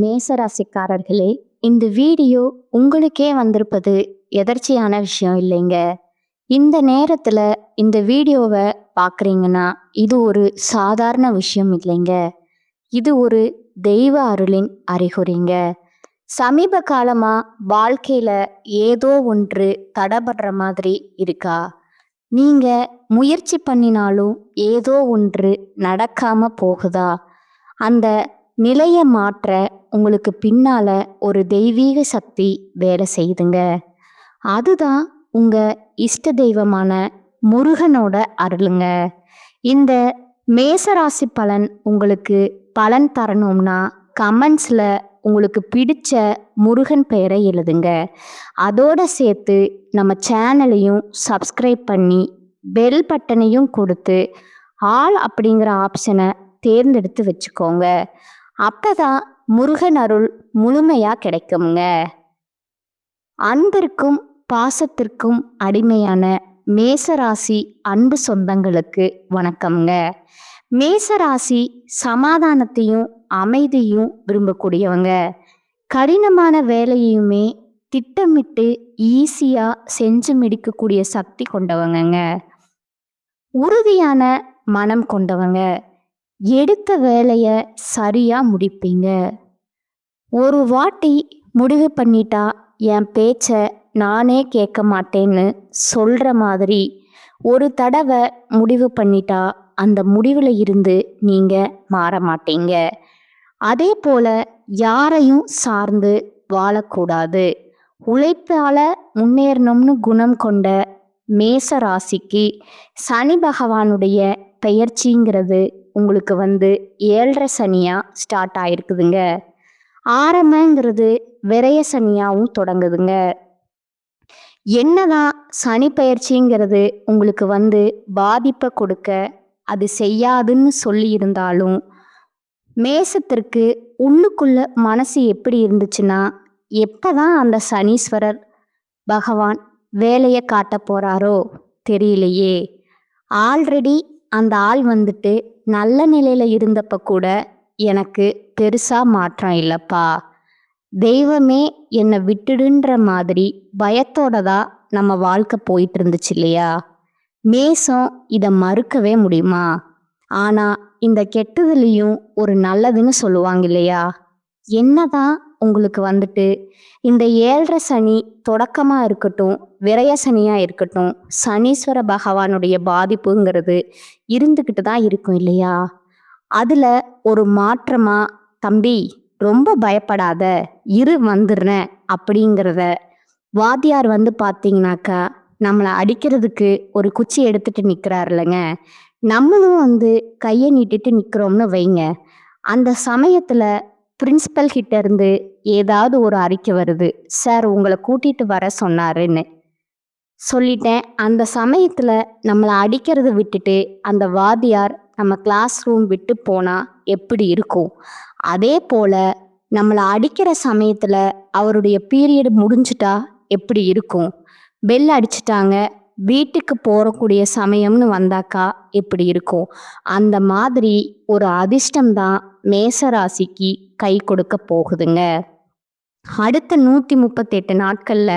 மேசராசிக்காரர்களே, இந்த வீடியோ உங்களுக்கே வந்திருப்பது எதர்ச்சியான விஷயம் இல்லைங்க. இந்த நேரத்துல இந்த வீடியோவை பார்க்குறீங்கன்னா இது ஒரு சாதாரண விஷயம் இல்லைங்க. இது ஒரு தெய்வ அருளின் அறிகுறிங்க. சமீப காலமா வாழ்க்கையில ஏதோ ஒன்று தடபடுற மாதிரி இருக்கா? நீங்க முயற்சி பண்ணினாலும் ஏதோ ஒன்று நடக்காம போகுதா? அந்த நிலைய மாற்ற உங்களுக்கு பின்னால ஒரு தெய்வீக சக்தி வேலை செய்யுதுங்க. அதுதான் உங்க இஷ்ட தெய்வமான முருகனோட அருளுங்க. இந்த மேசராசி பலன் உங்களுக்கு பலன் தரணும்னா கமெண்ட்ஸ்ல உங்களுக்கு பிடிச்ச முருகன் பெயரை எழுதுங்க. அதோட சேர்த்து நம்ம சேனலையும் சப்ஸ்கிரைப் பண்ணி பெல் பட்டனையும் கொடுத்து ஆல் அப்படிங்கிற ஆப்ஷனை தேர்ந்தெடுத்து வச்சுக்கோங்க. அப்பதான் முருகன் அருள் முழுமையா கிடைக்குங்க. அன்பிற்கும் பாசத்திற்கும் அடிமையான மேசராசி அன்பு சொந்தங்களுக்கு வணக்கம்ங்க. மேசராசி சமாதானத்தையும் அமைதியும் விரும்பக்கூடியவங்க. கடினமான வேலையுமே திட்டமிட்டு ஈஸியா செஞ்சு முடிக்கக்கூடிய சக்தி கொண்டவங்க. உறுதியான மனம் கொண்டவங்க. எடுத்த வேலைய சரியா முடிப்பீங்க. ஒரு வாட்டி முடிவு பண்ணிட்டா என் பேச்ச நானே கேட்க மாட்டேன்னு சொல்ற மாதிரி ஒரு தடவை முடிவு பண்ணிட்டா அந்த முடிவுல இருந்து நீங்க மாற மாட்டீங்க. அதே போல யாரையும் சார்ந்து வாழக்கூடாது. உழைப்பால முன்னேறணும்னு குணம் கொண்ட மேச ராசிக்கு சனி பகவானுடைய பெயர்ச்சிங்கிறது உங்களுக்கு 7.5 சனியா ஸ்டார்ட் ஆயிருக்குதுங்க. ஆரம்பங்கிறது விரய சனியாவும் தொடங்குதுங்க. என்னதான் சனி பெயர்ச்சிங்கிறது உங்களுக்கு பாதிப்பை கொடுக்க அது செய்யாதுன்னு சொல்லி இருந்தாலும் மேசத்திற்கு உள்ளுக்குள்ள மனசு எப்படி இருந்துச்சுன்னா எப்பதான் அந்த சனீஸ்வரர் பகவான் வேலையை காட்ட போறாரோ தெரியலையே. ஆல்ரெடி அந்த ஆள் நல்ல நிலையில இருந்தப்ப கூட எனக்கு பெருசா மாற்றம் இல்லப்பா, தெய்வமே என்னை விட்டுடுன்ற மாதிரி பயத்தோட தான் நம்ம வாழ்க்கை போயிட்டு இருந்துச்சு இல்லையா. மேசம் இதை மறுக்கவே முடியுமா? ஆனா இந்த கெட்டதுலையும் ஒரு நல்லதுன்னு சொல்லுவாங்க இல்லையா. என்னதான் உங்களுக்கு இந்த 7.5 சனி தொடக்கமா இருக்கட்டும், விரய சனியா இருக்கட்டும், சனீஸ்வர பகவானுடைய பாதிப்புங்கிறது இருந்துக்கிட்டு தான் இருக்கும் இல்லையா. அதுல ஒரு மாற்றமா தம்பி ரொம்ப பயப்படாத, வந்துடுறேன் அப்படிங்கிறத வாத்தியார் பார்த்தீங்கன்னாக்கா நம்மளை அடிக்கிறதுக்கு ஒரு குச்சி எடுத்துட்டு நிற்கிறார் இல்லைங்க. நம்மளும் கையை நீட்டிட்டு நிற்கிறோம்னு வைங்க. அந்த சமயத்துல பிரின்சிபல் கிட்ட இருந்து ஏதாவது ஒரு அறிக்கை வருது, சார் உங்களை கூட்டிட்டு வர சொன்னாருன்னு சொல்லிட்டேன். அந்த சமயத்துல நம்மளை அடிக்கிறத விட்டுட்டு அந்த வாத்தியார் நம்ம கிளாஸ் ரூம் விட்டு போனா எப்படி இருக்கும்? அதே போல நம்மளை அடிக்கிற சமயத்துல அவருடைய பீரியட் முடிஞ்சிட்டா எப்படி இருக்கும்? பெல் அடிச்சிட்டாங்க, வீட்டுக்கு போறக்கூடிய சமயம்னு வந்தாக்கா எப்படி இருக்கும்? அந்த மாதிரி ஒரு அதிர்ஷ்டம்தான் மேசராசிக்கு கை கொடுக்க போகுதுங்க. அடுத்த 138 நாட்கள்ல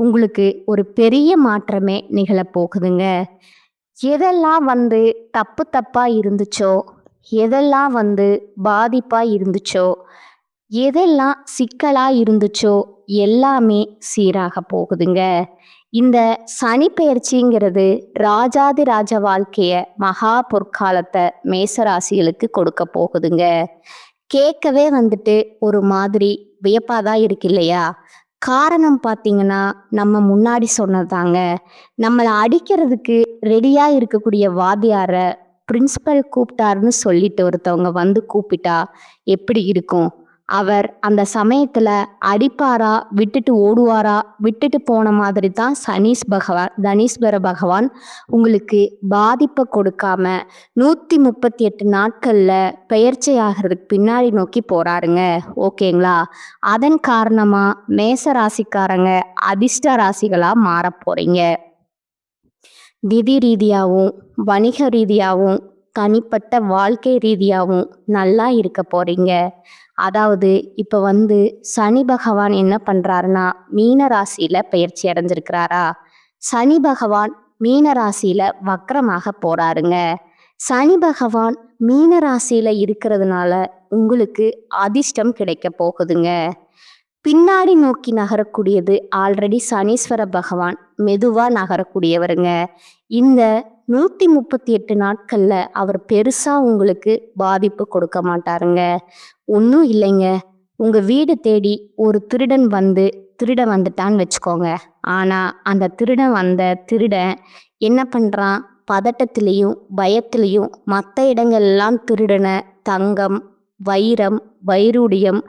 உங்களுக்கு ஒரு பெரிய மாற்றமே நிகழப்போகுதுங்க. எதெல்லாம் தப்பு தப்பா இருந்துச்சோ, எதெல்லாம் பாதிப்பா இருந்துச்சோ, எதெல்லாம் சிக்கலா இருந்துச்சோ எல்லாமே சீராக போகுதுங்க. இந்த சனி பெயர்ச்சிங்கிறது ராஜாதி ராஜ வாழ்க்கைய மகா பொற்காலத்தை மேசராசிகளுக்கு கொடுக்க போகுதுங்க. கேட்கவே ஒரு மாதிரி வியப்பாதான் இருக்கு இல்லையா. காரணம் பார்த்தீங்கன்னா நம்ம முன்னாடி சொன்னதாங்க. நம்மளை அடிக்கிறதுக்கு ரெடியா இருக்கக்கூடிய வாத்தியார பிரின்சிபல் கூப்பிட்டாருன்னு சொல்லிட்டு ஒருத்தவங்க கூப்பிட்டா எப்படி இருக்கும்? அவர் அந்த சமயத்துல அடிப்பாரா, விட்டுட்டு ஓடுவாரா? விட்டுட்டு போன மாதிரி தான் தனீஸ்வர பகவான் உங்களுக்கு பாதிப்பை கொடுக்காம 138 நாட்கள்ல பெயர்ச்சி ஆகிறதுக்கு பின்னாடி நோக்கி போறாருங்க. ஓகேங்களா? அதன் காரணமா மேச ராசிக்காரங்க அதிர்ஷ்ட ராசிகளா மாற போறீங்க. நிதி ரீதியாகவும் வணிக ரீதியாகவும் தனிப்பட்ட வாழ்க்கை ரீதியாகவும் நல்லா இருக்க போறீங்க. அதாவது இப்ப சனி பகவான் என்ன பண்றாருன்னா, மீன ராசியில பெயர்ச்சி அடைஞ்சிருக்கிறாரா? சனி பகவான் மீன ராசியில வக்ரமாக போறாருங்க. சனி பகவான் மீன ராசியில இருக்கிறதுனால உங்களுக்கு அதிர்ஷ்டம் கிடைக்க போகுதுங்க. பின்னாடி நோக்கி நகரக்கூடியது ஆல்ரெடி சனீஸ்வர பகவான் மெதுவா நகரக்கூடியவருங்க. இந்த 138 நாட்கள்ல அவர் பெருசா உங்களுக்கு பாதிப்பு கொடுக்க மாட்டாருங்க. ஒன்றும் இல்லைங்க. உங்க வீடு தேடி ஒரு திருடன் திருட வந்துட்டான்னு வச்சுக்கோங்க. ஆனா அந்த திருடன் என்ன பண்றான்? பதட்டத்திலையும் பயத்திலையும் மற்ற இடங்கள்லாம் திருடன தங்கம், வைரம், வைரூடியம்,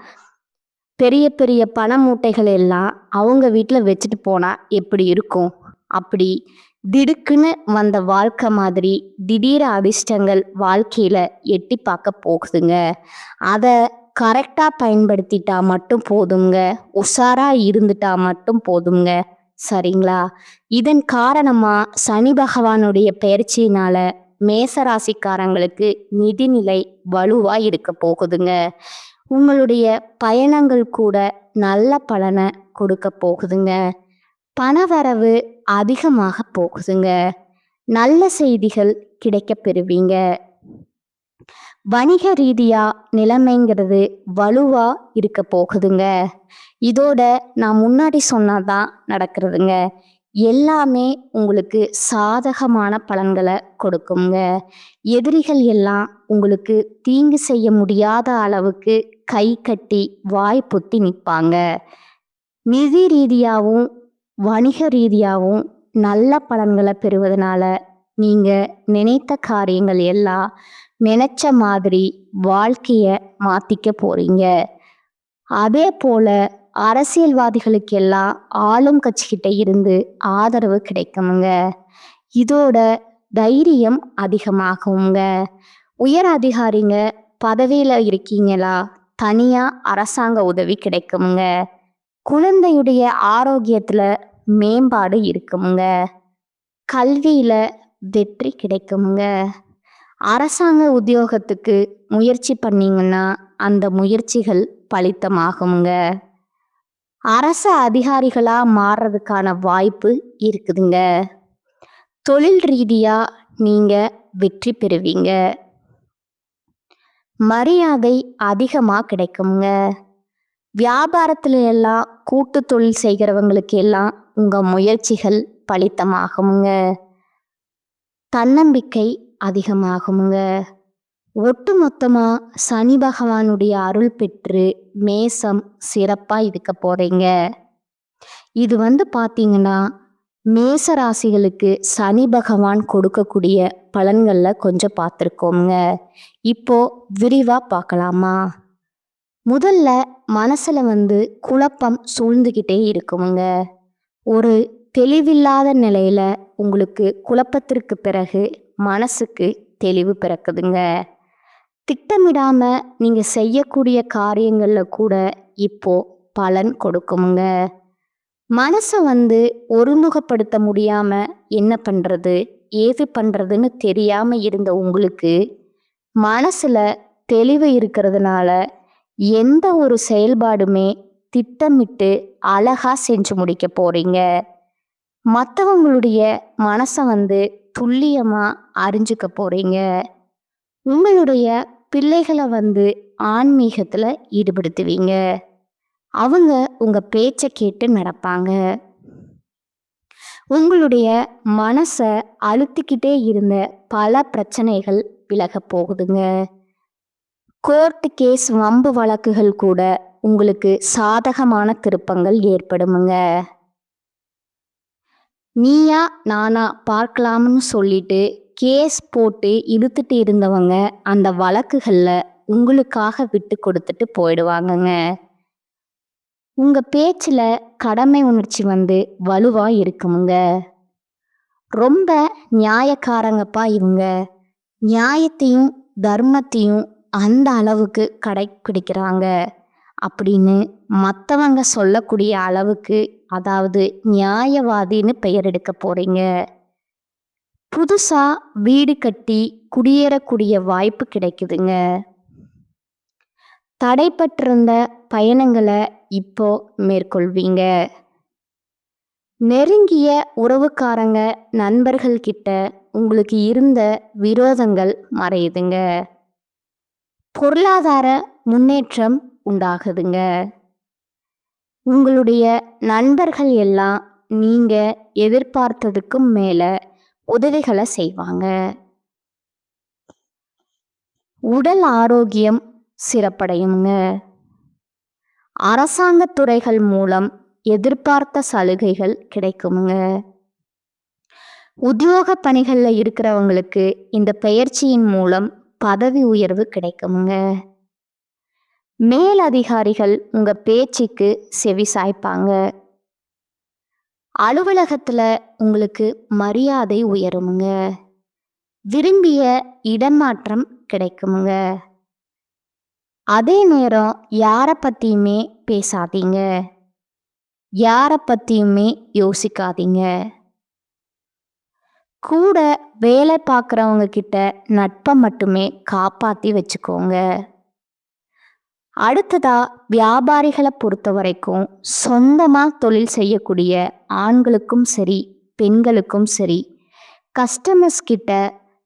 பெரிய பெரிய பண மூட்டைகள் எல்லாம் அவங்க வீட்டில் வச்சுட்டு போனா எப்படி இருக்கும்? அப்படி திடுக்குன்னு வந்த வாழ்க்கை மாதிரி திடீர அதிர்ஷ்டங்கள் வாழ்க்கையில எட்டி பார்க்க போகுதுங்க. அதை கரெக்டாக பயன்படுத்திட்டா மட்டும் போதுங்க. உஷாரா இருந்துட்டா மட்டும் போதுங்க. சரிங்களா? இதன் காரணமா சனி பகவானுடைய பெயர்ச்சியினால மேசராசிக்காரங்களுக்கு நிதிநிலை வலுவா இருக்க போகுதுங்க. உங்களுடைய பயணங்கள் கூட நல்ல பலனை கொடுக்க போகுதுங்க. பணவரவு அதிகமாக போகுதுங்க. நல்ல செய்திகள் கிடைக்க பெறுவீங்க. வணிக ரீதியா நிலைமைங்கிறது வலுவா இருக்க போகுதுங்க. இதோட நான் முன்னாடி சொன்னாதான் நடக்கிறதுங்க. எல்லாமே உங்களுக்கு சாதகமான பலன்களை கொடுக்குங்க. எதிரிகள் எல்லாம் உங்களுக்கு தீங்கு செய்ய முடியாத அளவுக்கு கை கட்டி வாய் பொத்தி நிற்பாங்க. நிதி ரீதியாகவும் வணிக ரீதியாகவும் நல்ல பலன்களை பெறுவதனால நீங்க நினைத்த காரியங்கள் எல்லாம் நினைச்ச மாதிரி வாழ்க்கைய மாத்திக்க போறீங்க. அதே போல அரசியல்வாதிகளுக்கெல்லாம் ஆளும் கட்சிக்கிட்ட இருந்து ஆதரவு கிடைக்குமுங்க. இதோட தைரியம் அதிகமாகுங்க. உயர் அதிகாரிங்க பதவியில இருக்கீங்களா? தனியா அரசாங்க உதவி கிடைக்குமுங்க. குழந்தையுடைய ஆரோக்கியத்துல மேம்பாடு இருக்குமுங்க. கல்வியில வெற்றி கிடைக்குமுங்க. அரசாங்க உத்தியோகத்துக்கு முயற்சி பண்ணீங்கன்னா அந்த முயற்சிகள் பலித்தமாகுங்க. அரசு அதிகாரிகளா மாறுறதுக்கான வாய்ப்பு இருக்குதுங்க. தொழில் ரீதியா நீங்க வெற்றி பெறுவீங்க. மரியாதை அதிகமா கிடைக்குங்க. வியாபாரத்துல எல்லாம் கூட்டு தொழில் செய்கிறவங்களுக்கு எல்லாம் உங்க முயற்சிகள் பலித்தமாகுங்க. தன்னம்பிக்கை அதிகமாகுங்க. ஒட்டுமொத்தமா சனி பகவானுடைய அருள் பெற்று மேசம் சிறப்பா இருக்க போறீங்க. இது பார்த்தீங்கன்னா மேச ராசிகளுக்கு சனி பகவான் கொடுக்கக்கூடிய பலன்கள்ல கொஞ்சம் பார்த்துருக்கோங்க. இப்போ விரிவா பார்க்கலாமா? முதல்ல மனசுல குழப்பம் சூழ்ந்துகிட்டே இருக்குமுங்க. ஒரு தெளிவில்லாத நிலையில உங்களுக்கு குழப்பத்திற்கு பிறகு மனசுக்கு தெளிவு பிறக்குதுங்க. திட்டமிடாம நீங்க செய்யக்கூடிய காரியங்கள்ல கூட இப்போ பலன் கொடுக்குமுங்க. மனசை ஒருமுகப்படுத்த முடியாம என்ன பண்றது ஏது பண்றதுன்னு தெரியாம இருந்த உங்களுக்கு மனசுல தெளிவு இருக்கிறதுனால எந்த ஒரு செயல்பாடுமே திட்டமிட்டு அழகா செஞ்சு முடிக்க போறீங்க. மற்றவங்களுடைய மனசை துல்லியமா அறிஞ்சுக்க போறீங்க. உங்களுடைய பிள்ளைகளை ஆன்மீகத்துல ஈடுபடுத்துவீங்க. அவங்க உங்க பேச்சை கேட்டு நடப்பாங்க. உங்களுடைய மனசை அழுத்திக்கிட்டே இருந்த பல பிரச்சனைகள் விலக போகுதுங்க. கோர்ட்டு கேஸ் வம்பு வழக்குகள் கூட உங்களுக்கு சாதகமான திருப்பங்கள் ஏற்படுமுங்க. நீயா நானா பார்க்கலாம்னு சொல்லிட்டு கேஸ் போட்டு இழுத்துட்டு இருந்தவங்க அந்த வழக்குகள்ல உங்களுக்காக விட்டு கொடுத்துட்டு போயிடுவாங்கங்க. உங்க பேச்சுல கடமை உணர்ச்சி வலுவா இருக்குமுங்க. ரொம்ப நியாயக்காரங்கப்பா இவங்க. நியாயத்தையும் தர்மத்தையும் அந்த அளவுக்கு கடைப்பிடிக்கிறாங்க அப்படின்னு மற்றவங்க சொல்லக்கூடிய அளவுக்கு, அதாவது நியாயவாதின்னு பெயர் எடுக்க போறீங்க. புதுசா வீடு கட்டி குடியேறக்கூடிய வாய்ப்பு கிடைக்குதுங்க. தடைப்பட்டிருந்த பயணங்களை இப்போ மேற்கொள்வீங்க. நெருங்கிய உறவுக்காரங்க நண்பர்கள் கிட்ட உங்களுக்கு இருந்த விரோதங்கள் மறையுதுங்க. பொருளாதார முன்னேற்றம் உண்டாகுதுங்க. உங்களுடைய நண்பர்கள் எல்லாம் நீங்க எதிர்பார்த்ததுக்கும் மேல உதவிகளை செய்வாங்க. உடல் ஆரோக்கியம் சிறப்படையுங்க. அரசாங்க துறைகள் மூலம் எதிர்பார்த்த சலுகைகள் கிடைக்குங்க. உத்தியோக பணிகளில் இருக்கிறவங்களுக்கு இந்த பயிற்சியின் மூலம் பதவி உயர்வு கிடைக்குங்க. மேலதிகாரிகள் உங்க பேச்சுக்கு செவி சாய்ப்பாங்க. அலுவலகத்துல உங்களுக்கு மரியாதை உயருமுங்க. விரும்பிய இடமாற்றம் கிடைக்குமுங்க. அதே நேரம் யாரை பத்தியுமே பேசாதீங்க, யாரை பத்தியுமே யோசிக்காதீங்க. கூட வேலை பார்க்குறவங்க கிட்ட நட்பை மட்டுமே காப்பாற்றி வச்சுக்கோங்க. அடுத்ததா வியாபாரிகளை பொறுத்த வரைக்கும் சொந்தமாக தொழில் செய்யக்கூடிய ஆண்களுக்கும் சரி பெண்களுக்கும் சரி கஸ்டமர்ஸ் கிட்ட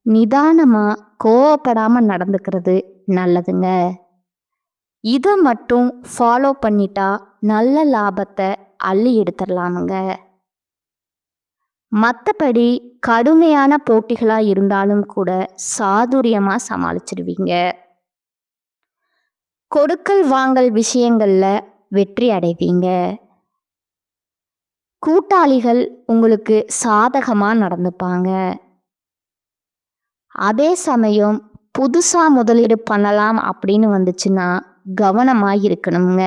நிதானமாக கோவப்படாமல் நடந்துக்கிறது நல்லதுங்க. இதை மட்டும் ஃபாலோ பண்ணிட்டா நல்ல லாபத்தை அள்ளி எடுத்துடலாமுங்க. மற்றபடி கடுமையான போட்டிகளாக இருந்தாலும் கூட சாதுரியமாக சமாளிச்சிடுவீங்க. கொடுக்கல் வாங்கல் விஷயங்கள்ல வெற்றி அடைவீங்க. கூட்டாளிகள் உங்களுக்கு சாதகமாக நடந்துப்பாங்க. அதே சமயம் புதுசாக முதலீடு பண்ணலாம் அப்படின்னு வந்துச்சுன்னா கவனமாக இருக்கணுங்க.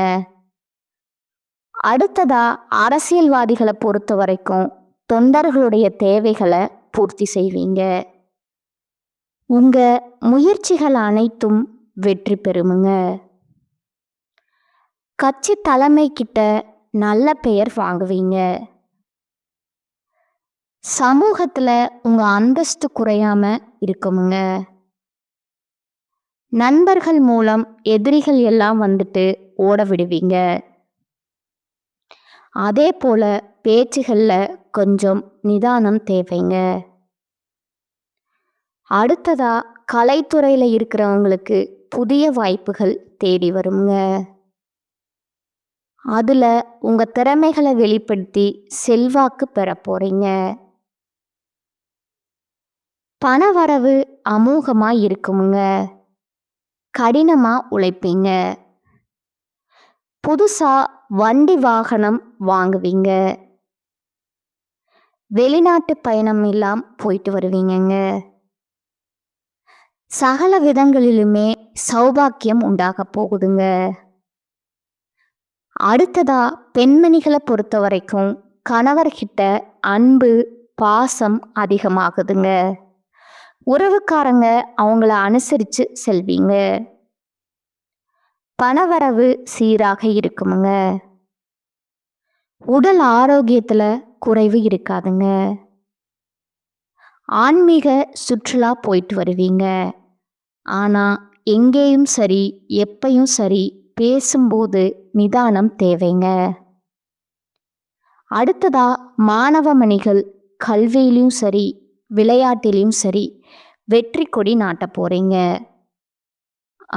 அடுத்ததா அரசியல்வாதிகளை பொறுத்த வரைக்கும் தொண்டர்களுடைய தேவைகளை பூர்த்தி செய்வீங்க. உங்க முயற்சிகள் அனைத்தும் வெற்றி பெறுமுங்க. கட்சி தலைமை கிட்ட நல்ல பெயர் வாங்குவீங்க. சமூகத்துல உங்க அந்தஸ்து குறையாம இருக்குமுங்க. நண்பர்கள் மூலம் எதிரிகள் எல்லாம் வந்துட்டு ஓட விடுவீங்க. அதே போல பேச்சுகள்ல கொஞ்சம் நிதானம் தேவைங்க. அடுத்ததா கலைத்துறையில இருக்கிறவங்களுக்கு புதிய வாய்ப்புகள் தேடி வருங்க. அதுல உங்க திறமைகளை வெளிப்படுத்தி செல்வாக்கு பெற போறீங்க. பணவரவு அமோகமா இருக்குமுங்க. கடினமா உழைப்பீங்க. புதுசா வண்டி வாகனம் வாங்குவீங்க. வெளிநாட்டு பயணம் எல்லாம் போயிட்டு வருவீங்கங்க. சகல விதங்களிலுமே சௌபாக்கியம் உண்டாக போகுதுங்க. அடுத்ததா பெண்மணிகளை பொறுத்த வரைக்கும் கணவர்கிட்ட அன்பு பாசம் அதிகமாகுதுங்க. உறவுக்காரங்க அவங்கள அனுசரித்து செல்வீங்க. பணவரவு சீராக இருக்குமுங்க. உடல் ஆரோக்கியத்தில் குறைவு இருக்காதுங்க. ஆன்மீக சுற்றுலா போயிட்டு வருவீங்க. ஆனால் எங்கேயும் சரி எப்பையும் சரி பேசும்போது நிதானம் தேவைங்க. அடுத்ததா மாணவமணிகள் கல்வியிலையும் சரி விளையாட்டிலையும் சரி வெற்றி கொடி நாட்ட போறீங்க.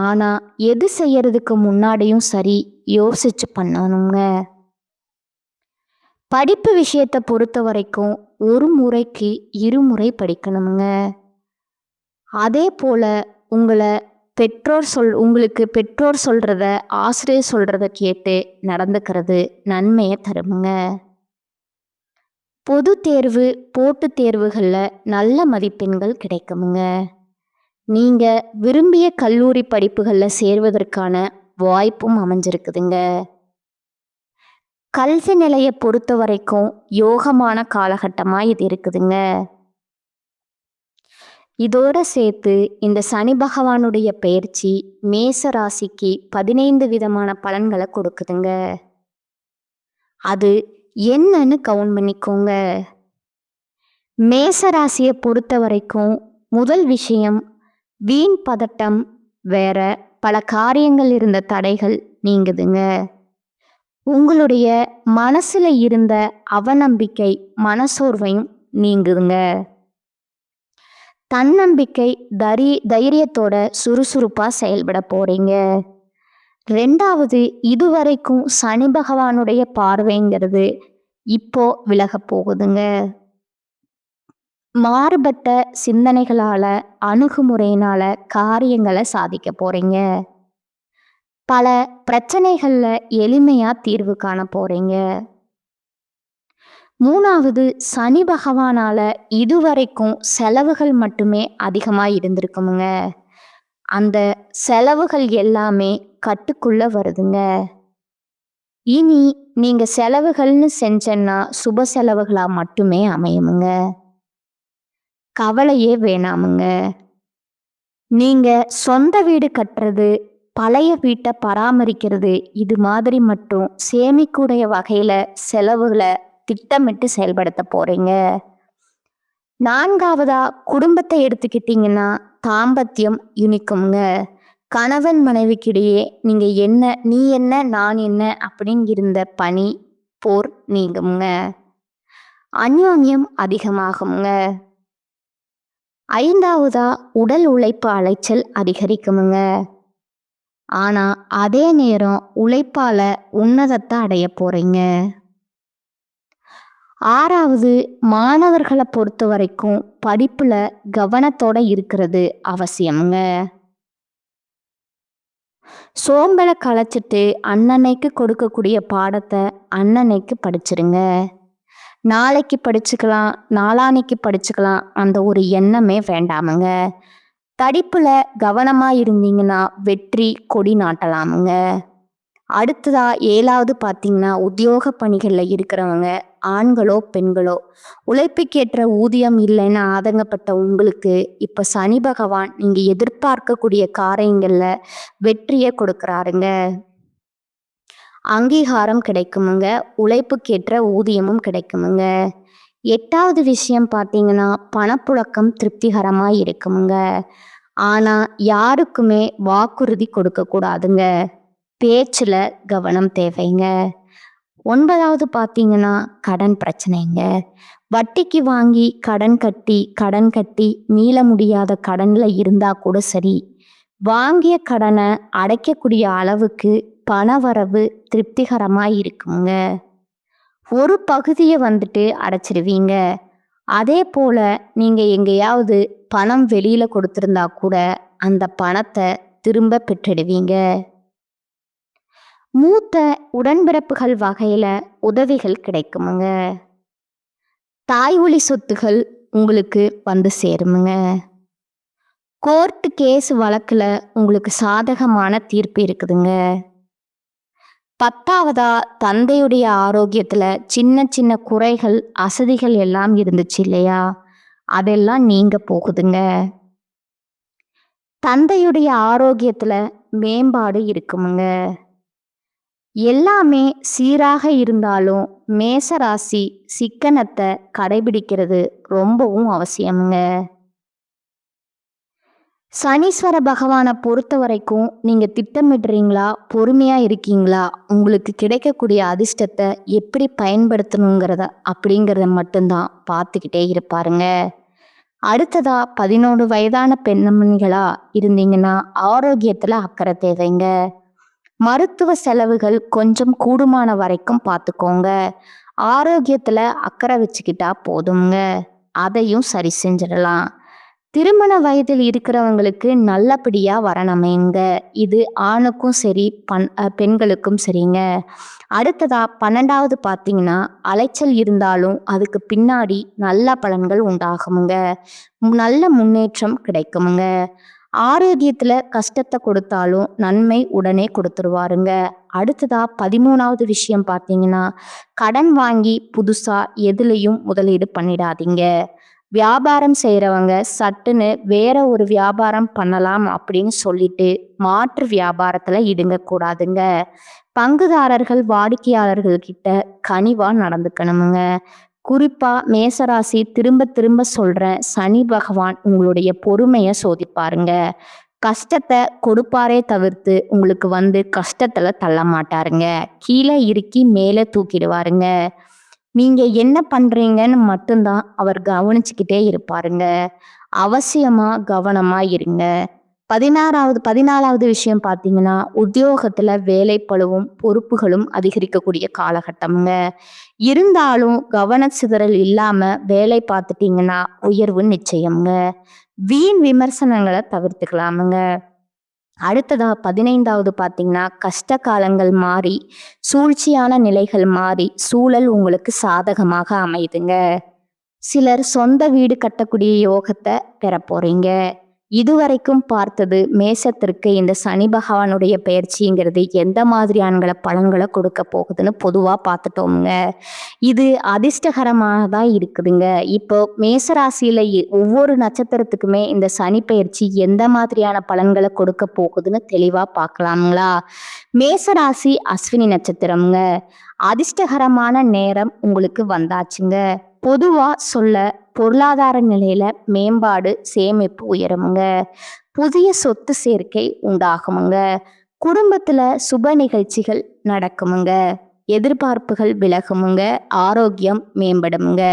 ஆனால் எது செய்யறதுக்கு முன்னாடியும் சரி யோசிச்சு பண்ணணுங்க. படிப்பு விஷயத்தை பொறுத்த வரைக்கும் ஒரு முறைக்கு இருமுறை படிக்கணுங்க. அதே போல உங்களுக்கு பெற்றோர் சொல்றத ஆசிரியர் சொல்றத கேட்டு நடந்துக்கிறது நன்மையை தருமுங்க. பொது தேர்வு போட்டுத் தேர்வுகளில் நல்ல மதிப்பெண்கள் கிடைக்குமுங்க. நீங்கள் விரும்பிய கல்லூரி படிப்புகளில் சேர்வதற்கான வாய்ப்பும் அமைஞ்சிருக்குதுங்க. கல்வி நிலையை பொறுத்த வரைக்கும் யோகமான காலகட்டமாக இது இருக்குதுங்க. இதோட சேர்த்து இந்த சனி பகவானுடைய பெயர்ச்சி மேச ராசிக்கு 15 விதமான பலன்களை கொடுக்குதுங்க. அது என்னன்னு கவுண்ட் பண்ணிக்கோங்க. மேச ராசியை பொறுத்த வரைக்கும் முதல் விஷயம் வீண் பதட்டம் வேற பல காரியங்கள் இருந்த தடைகள் நீங்குதுங்க. உங்களுடைய மனசுல இருந்த அவநம்பிக்கை, மனசோர்வையும் நீங்குதுங்க. தன்னம்பிக்கை, தைரியத்தோட சுறுசுறுப்பா செயல்பட போறீங்க. 2வது, இதுவரைக்கும் சனி பகவானுடைய பார்வைங்கிறது இப்போ விலகப் போகுதுங்க. மாறுபட்ட சிந்தனைகளால, அணுகுமுறையினால காரியங்களை சாதிக்க போறீங்க. பல பிரச்சனைகள்ல எளிமையா தீர்வு காண போறீங்க. 3வது, சனி பகவானால இதுவரைக்கும் செலவுகள் மட்டுமே அதிகமா இருந்திருக்குமுங்க. அந்த செலவுகள் எல்லாமே கட்டுக்குள்ள வருதுங்க. இனி நீங்க செலவுகள்னு செஞ்சேன்னா சுப செலவுகளா மட்டுமே அமையுமுங்க. கவலையே வேணாமுங்க. நீங்க சொந்த வீடு கட்டுறது, பழைய வீட்டை பராமரிக்கிறது, இது மாதிரி மட்டும் சேமிக்கூடிய வகையில செலவுகளை திட்டமிட்டு செயல்படுத்த போறீங்க. 4வதா, குடும்பத்தை எடுத்துக்கிட்டீங்கன்னா தாம்பத்தியம் இனிக்குங்க. கணவன் மனைவிக்கிடையே நீங்க என்ன, நீ என்ன நான் என்ன அப்படின்னு இருந்த பனி போர் நீங்குங்க. அந்யோன்யம் அதிகமாகுங்க. 5வதா, உடல் உழைப்பு அலைச்சல் அதிகரிக்குமுங்க. ஆனா அதே நேரம் உழைப்பால உன்னதத்தை அடைய போறீங்க. 6வது, மாணவர்களை பொறுத்த வரைக்கும் படிப்புல கவனத்தோட இருக்கிறது அவசியமுங்க. சோம்பலை களைச்சிட்டு அன்னன்னைக்கு கொடுக்கக்கூடிய பாடத்தை அன்னன்னைக்கு படிச்சிருங்க. நாளைக்கு படிச்சுக்கலாம், நாளான்னைக்கு படிச்சுக்கலாம், அந்த ஒரு எண்ணமே வேண்டாமுங்க. படிப்புல கவனமா இருந்தீங்கன்னா வெற்றி கொடி நாட்டலாமுங்க. அடுத்ததா 7வது பார்த்தீங்கன்னா, உத்தியோக பணிகளில் இருக்கிறவங்க, ஆண்களோ பெண்களோ, உழைப்புக்கேற்ற ஊதியம் இல்லைன்னு ஆதங்கப்பட்ட உங்களுக்கு இப்போ சனி பகவான் நீங்கள் எதிர்பார்க்கக்கூடிய காரியங்களில் வெற்றியை கொடுக்குறாருங்க. அங்கீகாரம் கிடைக்குமுங்க. உழைப்புக்கேற்ற ஊதியமும் கிடைக்குமுங்க. 8வது விஷயம் பார்த்தீங்கன்னா, பணப்புழக்கம் திருப்திகரமாக இருக்குமுங்க. ஆனால் யாருக்குமே வாக்குறுதி கொடுக்கக்கூடாதுங்க. பேச்சில் கவனம் தேவைங்க. 9வது பார்த்தீங்கன்னா, கடன் பிரச்சனைங்க. வட்டிக்கு வாங்கி கடன் கட்டி மீள முடியாத கடனில் இருந்தால் கூட சரி, வாங்கிய கடனை அடைக்கக்கூடிய அளவுக்கு பணவரவு திருப்திகரமாக இருக்குங்க. ஒரு பகுதியை அடைச்சிடுவீங்க. அதே போல் நீங்கள் எங்கேயாவது பணம் வெளியில் கொடுத்துருந்தா கூட அந்த பணத்தை திரும்ப பெற்றிடுவீங்க. மூத்த உடன்பிறப்புகள் வகையில் உதவிகள் கிடைக்குமுங்க. தாய் வழி சொத்துகள் உங்களுக்கு வந்து சேருமுங்க. கோர்ட்டு கேஸ் வழக்கில் உங்களுக்கு சாதகமான தீர்ப்பு இருக்குதுங்க. 10வதா, தந்தையுடைய ஆரோக்கியத்தில் சின்ன சின்ன குறைகள், அசதிகள் எல்லாம் இருந்துச்சு இல்லையா, அதெல்லாம் நீங்க போகுதுங்க. தந்தையுடைய ஆரோக்கியத்தில் மேம்பாடு இருக்குமுங்க. எல்லாமே சீராக இருந்தாலும் மேசராசி சிக்கனத்தை கடைபிடிக்கிறது ரொம்பவும் அவசியமுங்க. சனீஸ்வர பகவானை பொறுத்த வரைக்கும் நீங்கள் திட்டமிடுறீங்களா, பொறுமையாக இருக்கீங்களா, உங்களுக்கு கிடைக்கக்கூடிய அதிர்ஷ்டத்தை எப்படி அப்படிங்கிறத மட்டும்தான் பார்த்துக்கிட்டே இருப்பாருங்க. அடுத்ததா 11 வயதான பெண்மணிகளா இருந்தீங்கன்னா ஆரோக்கியத்தில் அக்கறை தேவைங்க. மருத்துவ செலவுகள் கொஞ்சம் கூடுமான வரைக்கும் பார்த்துக்கோங்க. ஆரோக்கியத்தில் அக்கறை வச்சுக்கிட்டா போதுங்க, அதையும் சரி செஞ்சிடலாம். திருமண வயதில் இருக்கிறவங்களுக்கு நல்லபடியாக வரணுமேங்க. இது ஆணுக்கும் சரி, பெண்களுக்கும் சரிங்க. அடுத்ததா 12வது பார்த்தீங்கன்னா, அலைச்சல் இருந்தாலும் அதுக்கு பின்னாடி நல்ல பலன்கள் உண்டாகுமுங்க. நல்ல முன்னேற்றம் கிடைக்குமுங்க. ஆரோக்கியத்தில் கஷ்டத்தை கொடுத்தாலும் நன்மை உடனே கொடுத்துருவாருங்க. அடுத்ததா 13வது விஷயம் பார்த்தீங்கன்னா, கடன் வாங்கி புதுசாக எதுலேயும் முதலீடு பண்ணிடாதீங்க. வியாபாரம் செய்கிறவங்க சட்டுன்னு வேற ஒரு வியாபாரம் பண்ணலாம் அப்படின்னு சொல்லிட்டு மாற்று வியாபாரத்தில் இடுங்கக்கூடாதுங்க. பங்குதாரர்கள், வாடிக்கையாளர்கள்கிட்ட கனிவாக நடந்துக்கணுமுங்க. குறிப்பாக மேசராசி, திரும்ப திரும்ப சொல்கிறேன், சனி பகவான் உங்களுடைய பொறுமையை சோதிப்பாருங்க. கஷ்டத்தை கொடுப்பாரே தவிர்த்து உங்களுக்கு வந்து கஷ்டத்துல தள்ள மாட்டாருங்க. கீழே இறுக்கி மேலே தூக்கிடுவாருங்க. நீங்க என்ன பண்றீங்கன்னு மட்டும்தான் அவர் கவனிச்சுக்கிட்டே இருப்பாருங்க. அவசியமா கவனமா இருங்க. 14வது விஷயம் பார்த்தீங்கன்னா, உத்தியோகத்துல வேலைப்பளுவும் பொறுப்புகளும் அதிகரிக்கக்கூடிய காலகட்டம்ங்க. இருந்தாலும் கவனச்சிதறல் இல்லாம வேலை பார்த்துட்டீங்கன்னா உயர்வு நிச்சயம்ங்க. வீண் விமர்சனங்களை தவிர்த்துக்கலாமுங்க. அடுத்ததா 15வது பார்த்தீங்கன்னா, கஷ்ட காலங்கள் மாறி சூழ்ச்சியான நிலைகள் மாறி சூழல் உங்களுக்கு சாதகமாக அமையுதுங்க. சிலர் சொந்த வீடு கட்டக்கூடிய யோகத்தை பெற போறீங்க. இதுவரைக்கும் பார்த்தது மேசத்திற்கு இந்த சனி பகவானுடைய பயிற்சிங்கிறது எந்த மாதிரியான பலன்களை கொடுக்க போகுதுன்னு பொதுவாக பார்த்துட்டோம்ங்க. இது அதிர்ஷ்டகரமானதா இருக்குதுங்க. இப்போ மேசராசியில ஒவ்வொரு நட்சத்திரத்துக்குமே இந்த சனி பயிற்சி எந்த மாதிரியான பலன்களை கொடுக்க போகுதுன்னு தெளிவா பார்க்கலாங்களா? மேசராசி அஸ்வினி நட்சத்திரம்ங்க. அதிர்ஷ்டகரமான நேரம் உங்களுக்கு வந்தாச்சுங்க. பொதுவா சொல்ல பொருளாதார நிலையில மேம்பாடு, சேமிப்பு உயருமுங்க. புதிய சொத்து சேர்க்கை உண்டாகுமுங்க. குடும்பத்துல சுப நிகழ்ச்சிகள் நடக்குமுங்க. எதிர்பார்ப்புகள் விலகுமுங்க. ஆரோக்கியம் மேம்படுமுங்க.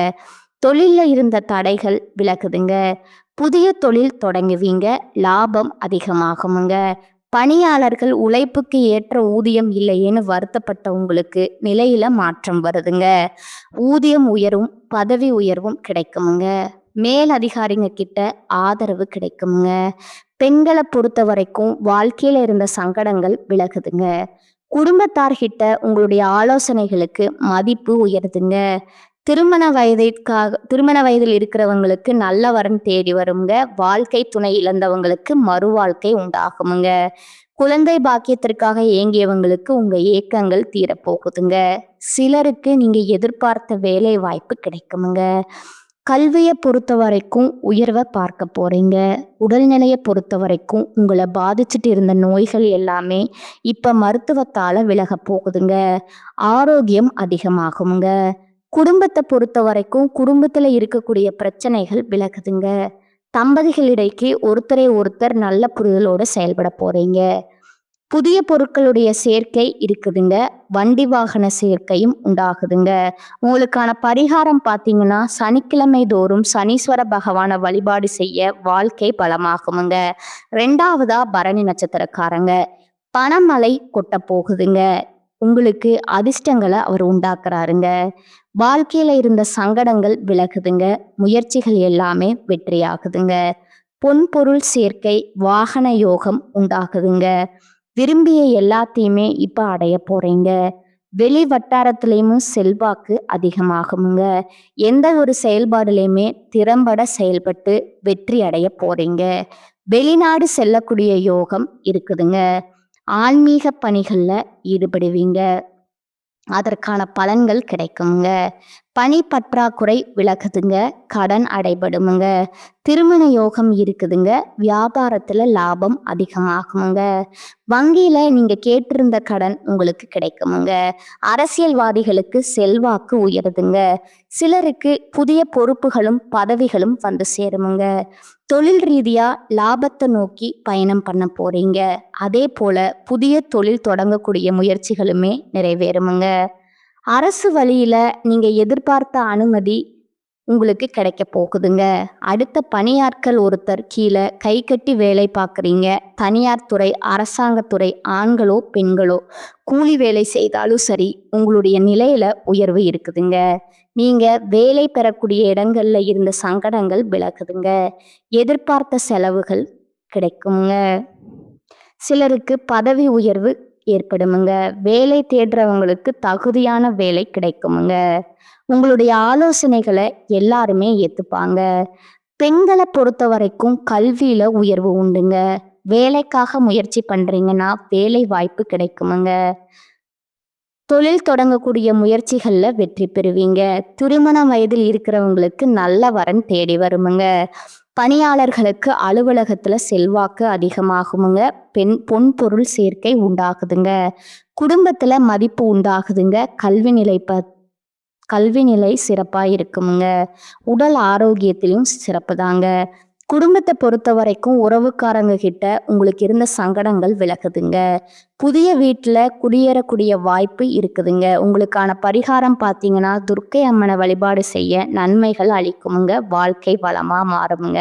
தொழில்ல இருந்த தடைகள் விலகுதுங்க. புதிய தொழில் தொடங்குவீங்க. லாபம் அதிகமாகுமுங்க. பணியாளர்கள் உழைப்புக்கு ஏற்ற ஊதியம் இல்லையேன்னு வருத்தப்பட்ட உங்களுக்கு நிலையில மாற்றம் வருதுங்க. ஊதியம் உயரும், பதவி உயர்வும் கிடைக்குமுங்க. மேல் அதிகாரிங்க கிட்ட ஆதரவு கிடைக்குமுங்க. பெண்களை பொறுத்த வரைக்கும் வாழ்க்கையில இருந்த சங்கடங்கள் விலகுதுங்க. குடும்பத்தார்கிட்ட உங்களுடைய ஆலோசனைகளுக்கு மதிப்பு உயருதுங்க. திருமண வயதில் இருக்கிறவங்களுக்கு நல்ல வரன் தேடி வருங்க. வாழ்க்கை துணை இழந்தவங்களுக்கு மறு வாழ்க்கை உண்டாகுமுங்க. குழந்தை பாக்கியத்திற்காக ஏங்கியவங்களுக்கு உங்க ஏக்கங்கள் தீரப்போகுதுங்க. சிலருக்கு நீங்க எதிர்பார்த்த வேலை வாய்ப்பு கிடைக்குமுங்க. கல்வியை பொறுத்த வரைக்கும் உயர்வை பார்க்க போறீங்க. உடல்நிலையை பொறுத்த வரைக்கும் உங்களை பாதிச்சுட்டு இருந்த நோய்கள் எல்லாமே இப்ப மருத்துவத்தால விலக போகுதுங்க. ஆரோக்கியம் அதிகமாகுங்க. குடும்பத்தை பொறுத்த வரைக்கும் குடும்பத்துல இருக்கக்கூடிய பிரச்சனைகள் விலகுதுங்க. தம்பதிகளிடையே ஒருத்தரை ஒருத்தர் நல்ல புரிதலோட செயல்பட போறீங்க. புதிய பொருட்களுடைய சேர்க்கை இருக்குதுங்க. வண்டி வாகன சேர்க்கையும் உண்டாகுதுங்க. உங்களுக்கான பரிகாரம் பார்த்தீங்கன்னா, சனிக்கிழமை தோறும் சனீஸ்வர பகவானை வழிபாடு செய்ய வாழ்க்கை பலமாகுமுங்க. 2வதா பரணி நட்சத்திரக்காரங்க. பணமழை கொட்ட போகுதுங்க. உங்களுக்கு அதிர்ஷ்டங்களை அவர் உண்டாக்குறாருங்க. வாழ்க்கையில இருந்த சங்கடங்கள் விலகுதுங்க. முயற்சிகள் எல்லாமே வெற்றியாகுதுங்க. பொன் பொருள் சேர்க்கை, வாகன யோகம் உண்டாகுதுங்க. விரும்பிய எல்லாத்தையுமே இப்ப அடைய போறீங்க. வெளி வட்டாரத்திலையும் செல்வாக்கு அதிகமாகுங்க. எந்த ஒரு செயல்பாடுலையுமே திறம்பட செயல்பட்டு வெற்றி அடைய போறீங்க. வெளிநாடு செல்லக்கூடிய யோகம் இருக்குதுங்க. ஆன்மீக பணிகள்ல ஈடுபடுவீங்க. அதற்கான பலன்கள் கிடைக்குங்க. பணி பற்றாக்குறை விலகுதுங்க. கடன் அடைபடுமுங்க. திருமண யோகம் இருக்குதுங்க. வியாபாரத்துல லாபம் அதிகமாகுமுங்க. வங்கியில நீங்க கேட்டிருந்த கடன் உங்களுக்கு கிடைக்குமுங்க. அரசியல்வாதிகளுக்கு செல்வாக்கு உயருதுங்க. சிலருக்கு புதிய பொறுப்புகளும் பதவிகளும் வந்து சேருமுங்க. தொழில் ரீதியா லாபத்தை நோக்கி பயணம் பண்ண போறீங்க. அதே போல புதிய தொழில் தொடங்கக்கூடிய முயற்சிகளுமே நிறைவேறுமுங்க. அரசு வழியில நீங்க எதிர்பார்த்த அனுமதி உங்களுக்கு கிடைக்க போகுதுங்க. அடுத்த பணியாட்கள் ஒருத்தர் கீழே கை கட்டி வேலை பார்க்குறீங்க. தனியார் துறை, அரசாங்கத்துறை, ஆண்களோ பெண்களோ கூலி வேலை செய்தாலும் சரி, உங்களுடைய நிலையில உயர்வு இருக்குதுங்க. நீங்க வேலை பெறக்கூடிய இடங்கள்ல இருந்த சங்கடங்கள் விலகுதுங்க. எதிர்பார்த்த செலவுகள் கிடைக்குங்க. சிலருக்கு பதவி உயர்வு ஏற்படுமுங்க. வேலை தேடுறவங்களுக்கு தகுதியான வேலை கிடைக்குமுங்க. உங்களுடைய ஆலோசனைகளை எல்லாருமே ஏத்துப்பாங்க. பெண்களை பொறுத்த வரைக்கும் கல்வியில உயர்வு உண்டுங்க. வேலைக்காக முயற்சி பண்றீங்கன்னா வேலை வாய்ப்பு கிடைக்குமுங்க. தொழில் தொடங்கக்கூடிய முயற்சிகள்ல வெற்றி பெறுவீங்க. திருமண வயதில் இருக்கிறவங்களுக்கு நல்ல வரன் தேடி வருமுங்க. பணியாளர்களுக்கு அலுவலகத்துல செல்வாக்கு அதிகமாகுமுங்க. பொன் பொருள் சேர்க்கை உண்டாகுதுங்க. குடும்பத்துல மதிப்பு உண்டாகுதுங்க. கல்வி நிலை சிறப்பா இருக்குமுங்க. உடல் ஆரோக்கியத்திலும் சிறப்பு தாங்க. குடும்பத்தை பொறுத்த வரைக்கும் உறவுக்காரங்க கிட்ட உங்களுக்கு இருந்த சங்கடங்கள் விலகுதுங்க. புதிய வீட்டுல குடியேறக்கூடிய வாய்ப்பு இருக்குதுங்க. உங்களுக்கான பரிகாரம் பார்த்தீங்கன்னா, துர்க்கை அம்மனை வழிபாடு செய்ய நன்மைகள் அளிக்குமுங்க. வாழ்க்கை வளமா மாறுமுங்க.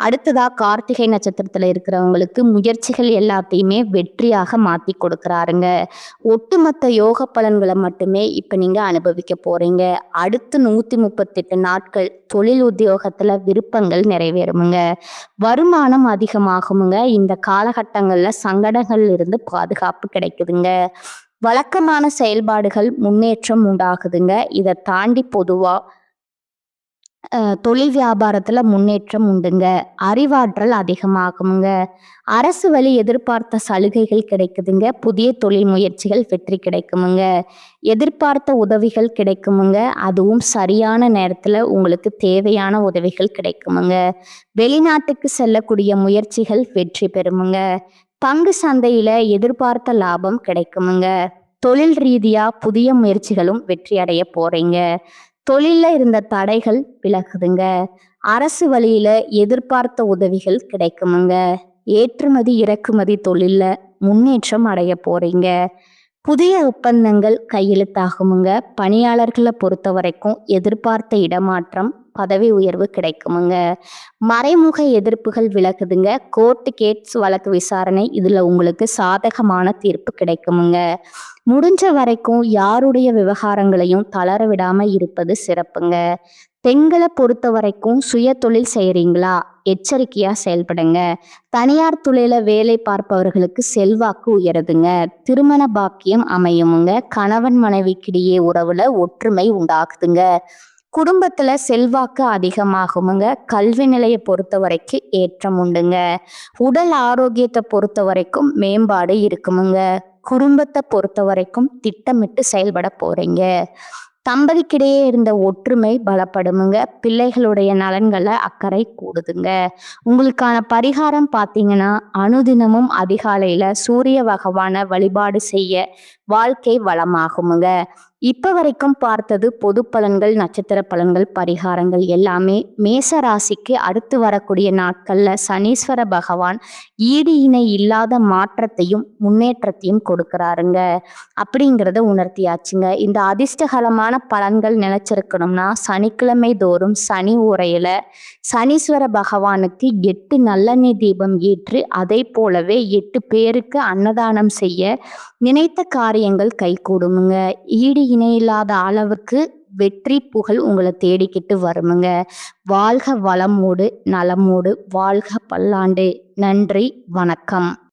அடுத்ததா கார்த்திகை நட்சத்திரத்துல இருக்கிறவங்களுக்கு முயற்சிகள் எல்லாத்தையுமே வெற்றியாக மாத்தி கொடுக்குறாருங்க. ஒட்டுமொத்த யோக பலன்களை மட்டுமே இப்ப நீங்க அனுபவிக்க போறீங்க. அடுத்து 138 நாட்கள் தொழில் உத்தியோகத்துல விருப்பங்கள் நிறைவேறுமுங்க. வருமானம் அதிகமாகுமுங்க. இந்த காலகட்டங்கள்ல சங்கடங்கள்ல இருந்து பாதுகாப்பு கிடைக்குதுங்க. வழக்கமான செயல்பாடுகள் முன்னேற்றம் உண்டாகுதுங்க. இதை தாண்டி பொதுவா தொழில் வியாபாரத்துல முன்னேற்றம் உண்டுங்க. அறிவாற்றல் அதிகமாகுமுங்க. அரசு வழி எதிர்பார்த்த சலுகைகள் கிடைக்குதுங்க. புதிய தொழில் முயற்சிகள் வெற்றி கிடைக்குமுங்க. எதிர்பார்த்த உதவிகள் கிடைக்குமுங்க. அதுவும் சரியான நேரத்துல உங்களுக்கு தேவையான உதவிகள் கிடைக்குமுங்க. வெளிநாட்டுக்கு செல்லக்கூடிய முயற்சிகள் வெற்றி பெறுமுங்க. பங்கு சந்தையில எதிர்பார்த்த லாபம் கிடைக்குமுங்க. தொழில் ரீதியா புதிய முயற்சிகளும் வெற்றி அடைய போறீங்க. தொழில்ல இருந்த தடைகள் விலகுதுங்க. அரசு வழியில எதிர்பார்த்த உதவிகள் கிடைக்குமுங்க. ஏற்றுமதி இறக்குமதி தொழில்ல முன்னேற்றம் அடைய போறீங்க. புதிய ஒப்பந்தங்கள் கையெழுத்தாகுமுங்க. பணியாளர்களை பொறுத்த வரைக்கும் எதிர்பார்த்த இடமாற்றம் பதவி உயர்வு கிடைக்குமுங்க. மறைமுக எதிர்ப்புகள் விலகுதுங்க. கோர்ட்டு கேஸ் வழக்கு விசாரணை இதுல உங்களுக்கு சாதகமான தீர்ப்பு கிடைக்குமுங்க. முடிஞ்ச வரைக்கும் யாருடைய விவகாரங்களையும் தளர விடாம இருப்பது சிறப்புங்க. பெண்களை பொறுத்த வரைக்கும் சுய தொழில் செய்யறீங்களா, எச்சரிக்கையா செயல்படுங்க. தனியார் துறையில வேலை பார்ப்பவர்களுக்கு செல்வாக்கு உயருதுங்க. திருமண பாக்கியம் அமையுமுங்க. கணவன் மனைவிக்கிடையே உறவுல ஒற்றுமை உண்டாகுதுங்க. குடும்பத்துல செல்வாக்கு அதிகமாகுமுங்க. கல்வி நிலையை பொறுத்த வரைக்கும் ஏற்றம் உண்டுங்க. உடல் ஆரோக்கியத்தை பொறுத்த வரைக்கும் மேம்பாடு இருக்குமுங்க. குடும்பத்தை பொறுத்த வரைக்கும் திட்டமிட்டு செயல்பட போறீங்க. தம்பதிக்கிடையே இருந்த ஒற்றுமை பலப்படுமுங்க. பிள்ளைகளுடைய நலன்களை அக்கறை கூடுதுங்க. உங்களுக்கான பரிகாரம் பார்த்தீங்கன்னா, அனுதினமும் அதிகாலையில சூரிய பகவானை வழிபாடு செய்ய வாழ்க்கை வளமாகுமுங்க. இப்ப வரைக்கும் பார்த்தது பொது பலன்கள், நட்சத்திர பலன்கள், பரிகாரங்கள் எல்லாமே மேச ராசிக்கு அடுத்து வரக்கூடிய நாட்கள்ல சனீஸ்வர பகவான் ஈடு இணை இல்லாத மாற்றத்தையும் முன்னேற்றத்தையும் கொடுக்கறாருங்க. அப்படிங்கிறத உணர்த்தியாச்சுங்க. இந்த அதிர்ஷ்டகரமான பலன்கள் நினைச்சிருக்கணும்னா சனிக்கிழமை தோறும் சனி உரையில சனீஸ்வர பகவானுக்கு 8 நல்லெண்ணெய் தீபம் ஏற்று அதை போலவே 8 பேருக்கு அன்னதானம் செய்ய நினைத்த காரியங்கள் கைகூடுமுங்க. ஈடு இணையில்லாத அளவுக்கு வெற்றி புகழ் உங்களை தேடிக்கிட்டு வருமுங்க. வாழ்க வளமோடு நலமோடு வாழ்க பல்லாண்டு. நன்றி, வணக்கம்.